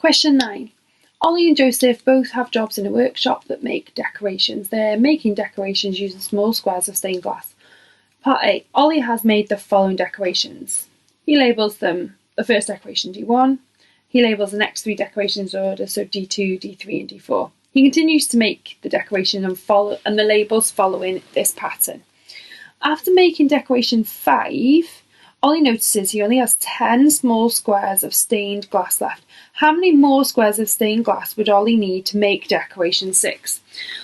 Question 9. Ollie and Joseph both have jobs in a workshop that make decorations. They're making decorations using small squares of stained glass. Part A. Ollie has made the following decorations. He labels them, the first decoration D1. He labels the next 3 decorations in order, so D2, D3 and D4. He continues to make the decoration and the labels following this pattern. After making decoration 5, Ollie notices he only has 10 small squares of stained glass left. How many more squares of stained glass would Ollie need to make decoration 6?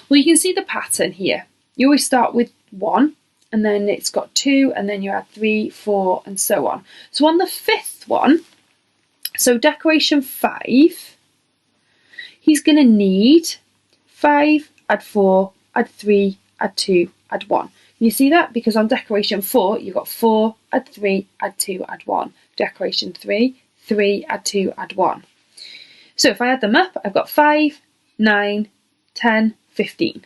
Well, you can see the pattern here. You always start with 1, and then it's got 2, and then you add 3, 4, and so on. So on the 5th one, so decoration 5, he's going to need 5, add 4, add 3, add 2, add 1. You see that? Because on decoration 4, you've got 4, add 3, add 2, add 1. Decoration 3, 3, add 2, add 1. So if I add them up, I've got 5, 9, 10, 15.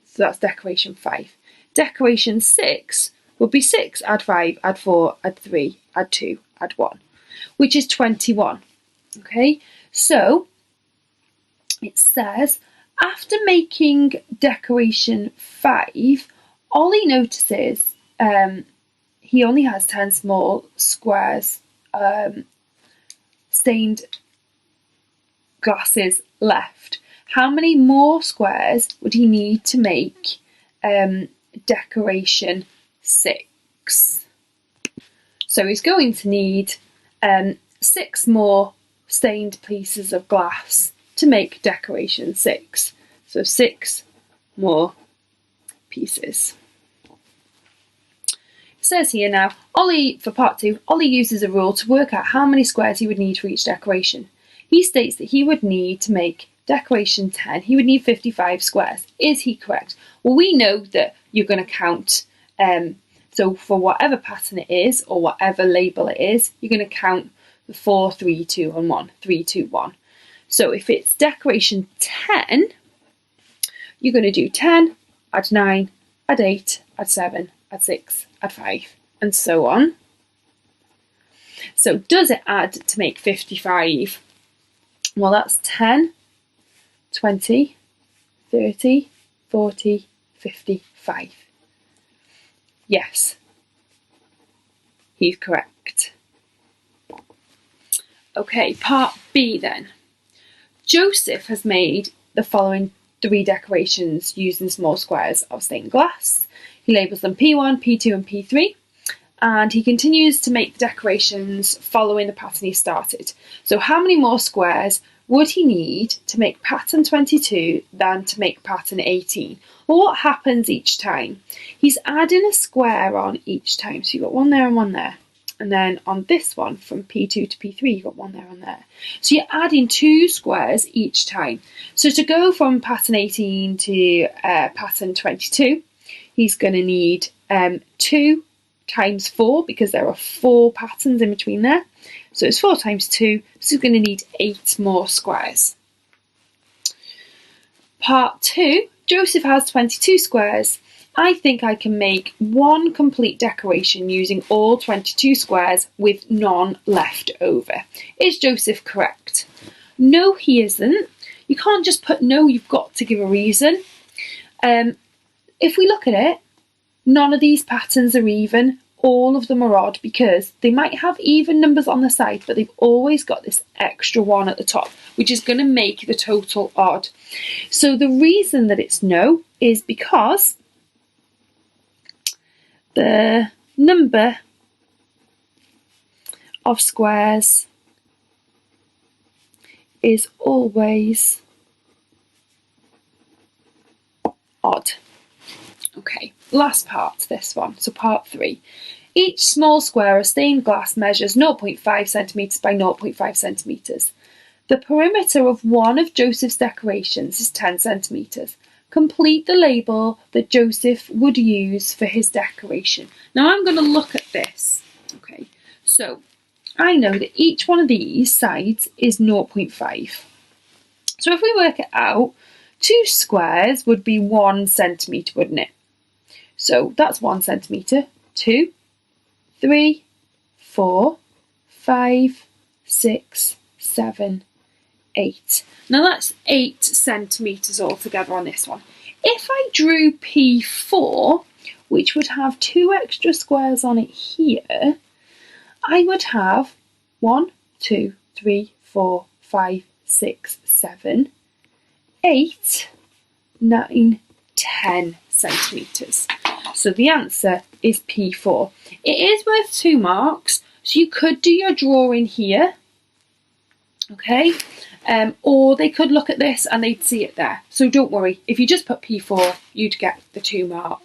So that's decoration 5. Decoration 6 would be 6, add 5, add 4, add 3, add 2, add 1, which is 21. Okay, so it says, after making decoration 5, Ollie notices he only has 10 small squares, stained glasses left. How many more squares would he need to make decoration 6? So he's going to need 6 more stained pieces of glass to make decoration 6. So 6 more pieces. It says here now, Ollie, for part 2, Ollie uses a rule to work out how many squares he would need for each decoration. He states that he would need to make decoration 10, he would need 55 squares. Is he correct? Well, we know that you're going to count, so for whatever pattern it is, or whatever label it is, you're going to count the 4, 3, 2 and 1, 3, 2, 1. So if it's decoration 10, you're going to do 10, add 9, add 8, add 7, add 6, add 5, and so on. So does it add to make 55? Well, that's 10, 20, 30, 40, 55. Yes, he's correct. Okay, part B then. Joseph has made the following 3 decorations using small squares of stained glass. He labels them P1, P2 and P3, and he continues to make the decorations following the pattern he started. So how many more squares would he need to make pattern 22 than to make pattern 18? Well, what happens each time? He's adding a square on each time. So you've got one there and one there. And then on this one, from P2 to P3, you've got one there and there. So you're adding 2 squares each time. So to go from pattern 18 to pattern 22, he's going to need 2 times 4, because there are 4 patterns in between there. So it's 4 times 2, so he's going to need 8 more squares. Part 2, Joseph has 22 squares. I think I can make 1 complete decoration using all 22 squares with none left over. Is Joseph correct? No, he isn't. You can't just put no, you've got to give a reason. If we look at it, none of these patterns are even. All of them are odd, because they might have even numbers on the side, but they've always got this extra 1 at the top, which is going to make the total odd. So the reason that it's no is because the number of squares is always odd. Okay, last part, this one, so part 3. Each small square of stained glass measures 0.5 centimetres by 0.5 centimetres. The perimeter of one of Joseph's decorations is 10 centimetres. Complete the label that Joseph would use for his decoration. Now I'm going to look at this. Okay, so I know that each one of these sides is 0.5. So if we work it out, 2 squares would be 1 centimetre, wouldn't it? So that's 1 centimetre. 2, 3, 4, 5, 6, 7, 8. Now that's 8 centimetres altogether on this one. If I drew P4, which would have 2 extra squares on it here, I would have 1, 2, 3, 4, 5, 6, 7, 8, 9, 10 centimetres. So the answer is P4. It is worth 2 marks, so you could do your drawing here, okay? Or they could look at this and they'd see it there. So don't worry, if you just put P4, you'd get the 2 marks.